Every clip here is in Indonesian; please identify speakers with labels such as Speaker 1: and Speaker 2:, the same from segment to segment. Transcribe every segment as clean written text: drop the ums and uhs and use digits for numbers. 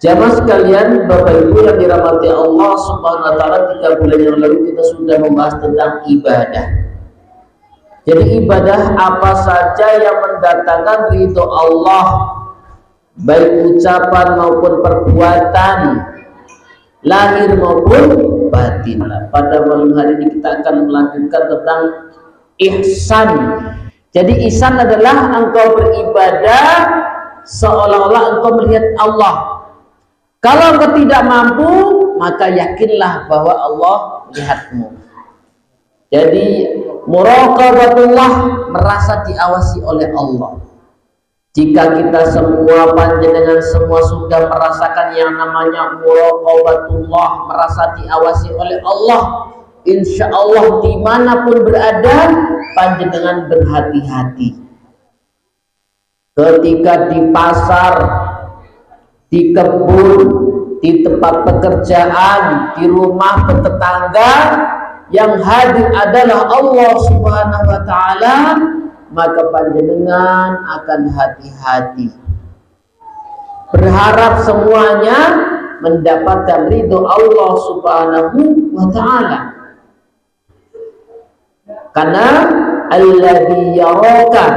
Speaker 1: Jamaah sekalian, Bapak Ibu yang dirahmati Allah Subhanahu wa taala, 3 bulan yang lalu kita sudah membahas tentang ibadah. Jadi ibadah apa saja yang mendatangkan ridho Allah, baik ucapan maupun perbuatan, lahir maupun batin. Pada malam hari ini kita akan melanjutkan tentang ihsan. Jadi ihsan adalah engkau beribadah seolah-olah engkau melihat Allah. Kalau engkau tidak mampu, maka yakinlah bahwa Allah melihatmu. Jadi muraqabatullah, merasa diawasi oleh Allah. Jika kita semua, panjenengan semua sudah merasakan yang namanya muraqabatullah, merasa diawasi oleh Allah, insya Allah dimanapun berada, panjenengan berhati-hati. Ketika di pasar, di kebun, di tempat pekerjaan, di rumah bertetangga, yang hadir adalah Allah Subhanahu wa taala, maka panjenengan akan hati-hati. Berharap semuanya mendapatkan ridho Allah Subhanahu wa taala. Karena alladzi yaraka,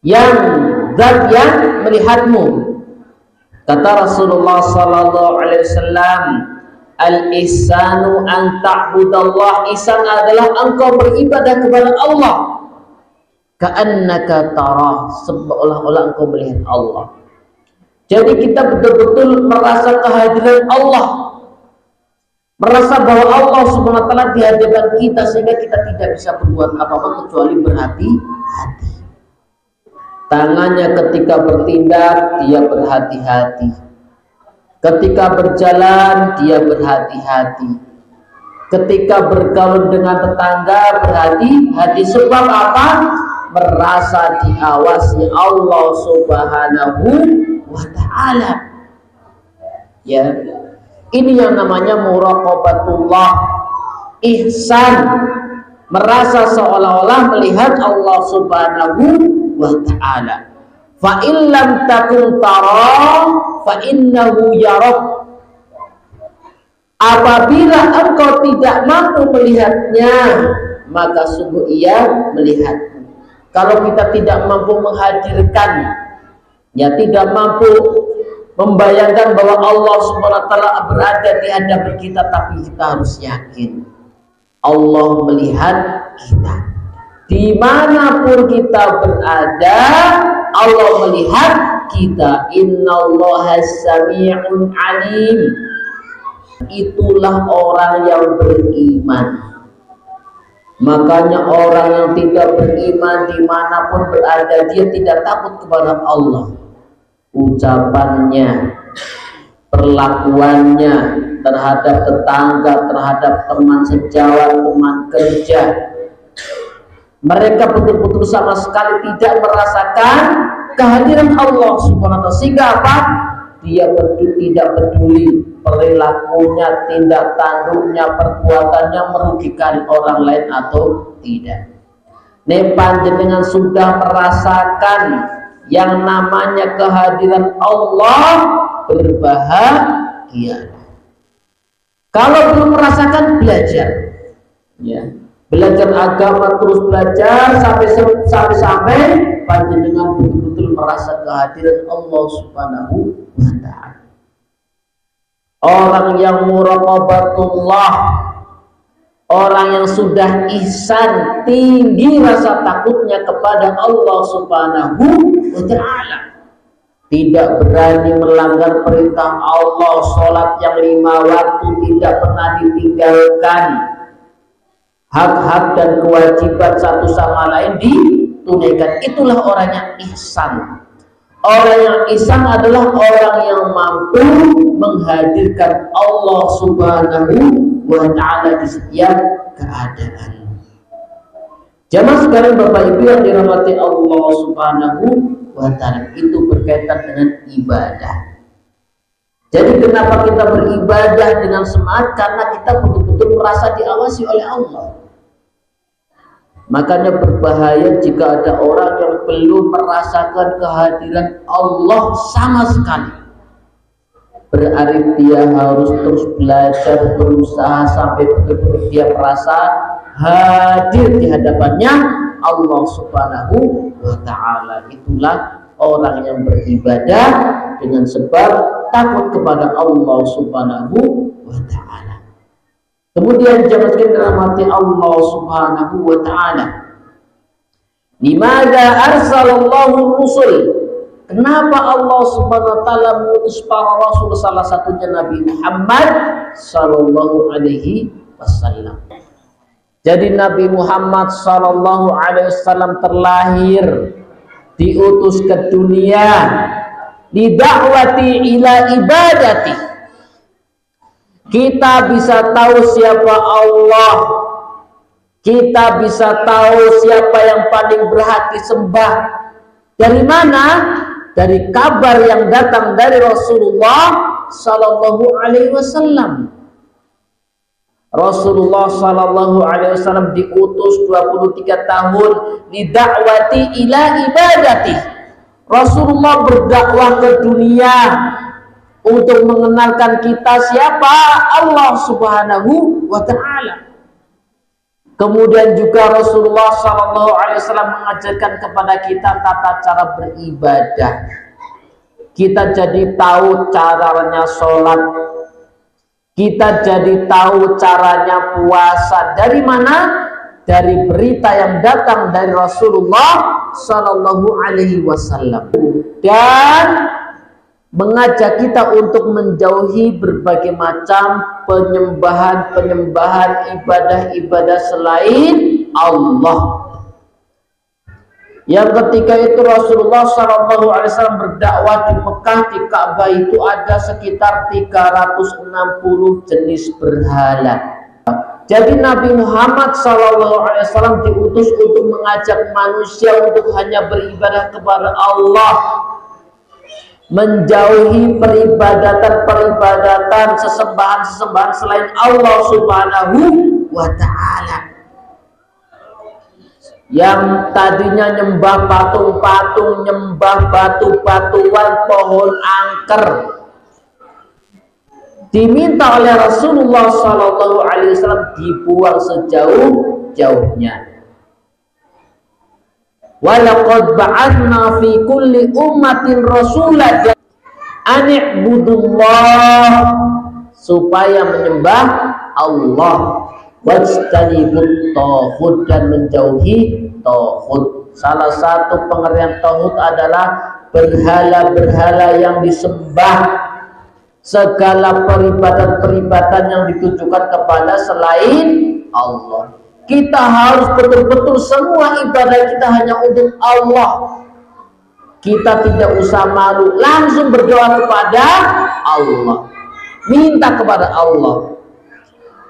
Speaker 1: yang zat yang melihatmu. Kata Rasulullah sallallahu alaihi wasallam, al-ihsanu an ta'budallah, ihsan adalah engkau beribadah kepada Allah ka'annaka tarah, seolah-olah engkau melihat Allah. Jadi kita betul-betul merasa kehadiran Allah, merasa bahwa Allah Subhanahu wa taala di hadapan kita, sehingga kita tidak bisa berbuat apa-apa kecuali berhati-hati. Tangannya ketika bertindak, dia berhati-hati. Ketika berjalan, dia berhati-hati. Ketika bergaul dengan tetangga, berhati-hati. Sebab apa? Merasa diawasi Allah Subhanahu wa ta'ala. Ya, ini yang namanya muraqabatullah, ihsan, merasa seolah-olah melihat Allah Subhanahu wa ta'ala. Fa in lam takun tara fa innahu yarak. Apabila engkau tidak mampu melihatnya, maka sungguh ia melihatmu. Kalau kita tidak mampu menghadirkan, ya tidak mampu membayangkan bahwa Allah Subhanahu wa taala berada di hadapan kita, tapi kita harus yakin Allah melihat kita. Dimanapun kita berada, Allah melihat kita. Innallaha sami'un alim. Itulah orang yang beriman. Makanya orang yang tidak beriman dimanapun berada, dia tidak takut kepada Allah. Ucapannya, perlakuannya terhadap tetangga, terhadap teman sejawat, teman kerja, mereka betul-betul sama sekali tidak merasakan kehadiran Allah Subhanahu wa taala. Sehingga apa? Dia tidak peduli perilakunya, tindak tanduknya, perbuatannya merugikan orang lain atau tidak. Nek panjenengan sudah merasakan yang namanya kehadiran Allah, berbahagia. Kalau belum merasakan, belajar. Ya. Belajar agama, terus belajar sampai panjenengan betul-betul merasa kehadiran Allah Subhanahu wa ta'ala. Orang yang muraqabatullah, orang yang sudah ihsan, tinggi rasa takutnya kepada Allah Subhanahu wa ta'ala, tidak berani melanggar perintah Allah, sholat yang 5 waktu tidak pernah ditinggalkan, hak-hak dan kewajiban satu sama lain ditunaikan. Itulah orang yang ihsan. Orang yang ihsan adalah orang yang mampu menghadirkan Allah Subhanahu wa ta'ala di setiap keadaan. Jamaah sekalian, Bapak Ibu yang dirahmati Allah Subhanahu wa ta'ala, itu berkaitan dengan ibadah. Jadi kenapa kita beribadah dengan semangat? Karena kita betul-betul merasa diawasi oleh Allah. Makanya berbahaya jika ada orang yang belum merasakan kehadiran Allah sama sekali. berarti dia harus terus belajar, berusaha sampai betul-betul dia merasa hadir di hadapannya Allah Subhanahu wa Ta'ala. Itulah orang yang beribadah dengan sebab takut kepada Allah Subhanahu wa Ta'ala. Kemudian jamaah sekalian dirahmati Allah Subhanahu wa Ta'ala, limadza arsalallahu rusul, kenapa Allah Subhanahu wa Ta'ala mengutus para rasul, salah satunya Nabi Muhammad sallallahu alaihi wasallam. Jadi Nabi Muhammad sallallahu alaihi wasallam terlahir, diutus ke dunia, didakwati ila ibadati. Kita bisa tahu siapa Allah, kita bisa tahu siapa yang paling berhak disembah. Dari mana? Dari kabar yang datang dari Rasulullah sallallahu alaihi wasallam. Rasulullah sallallahu alaihi wasallam diutus 23 tahun didakwati ila ibadati. Rasulullah berdakwah ke dunia untuk mengenalkan kita siapa Allah Subhanahu wa Ta'ala. Kemudian juga Rasulullah sallallahu alaihi wasallam mengajarkan kepada kita tata cara beribadah. Kita jadi tahu caranya sholat, kita jadi tahu caranya puasa. Dari mana? Dari berita yang datang dari Rasulullah sallallahu alaihi wasallam, dan mengajak kita untuk menjauhi berbagai macam penyembahan-penyembahan, ibadah-ibadah selain Allah. Yang ketika itu Rasulullah SAW berdakwah di Mekah, di Ka'bah itu ada sekitar 360 jenis berhala. Jadi Nabi Muhammad SAW diutus untuk mengajak manusia untuk hanya beribadah kepada Allah, menjauhi peribadatan-peribadatan, sesembahan-sesembahan selain Allah Subhanahu wa Ta'ala. Yang tadinya nyembah patung-patung, nyembah batu-batuan, pohon angker, diminta oleh Rasulullah SAW dibuang sejauh-jauhnya. Walaqad ba'athna fi kulli ummatin rasulan an i'budullah, supaya menyembah Allah, wajtanibut taghut, dan menjauhi taghut. Salah satu pengertian taghut adalah berhala-berhala yang disembah, segala peribatan-peribatan yang ditujukan kepada selain Allah. Kita harus betul-betul semua ibadah kita hanya untuk Allah. Kita tidak usah malu, langsung berdoa kepada Allah, minta kepada Allah.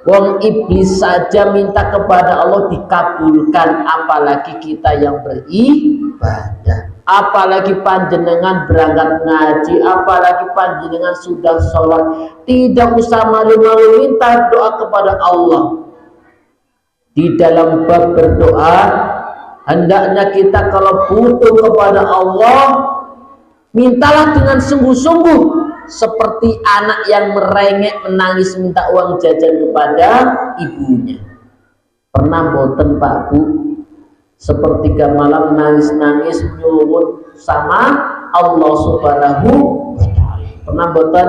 Speaker 1: Wong iblis saja minta kepada Allah dikabulkan, apalagi kita yang beribadah. Apalagi panjenengan berangkat ngaji, apalagi panjenengan sudah sholat. Tidak usah malu-malu, minta doa kepada Allah. Di dalam bab berdoa, hendaknya kita kalau butuh kepada Allah, mintalah dengan sungguh-sungguh, seperti anak yang merengek menangis minta uang jajan kepada ibunya. Pernah boten Pak Bu sepertiga malam nangis-nangis nyuwun sama Allah Subhanahu wa Ta'ala? Pernah boten?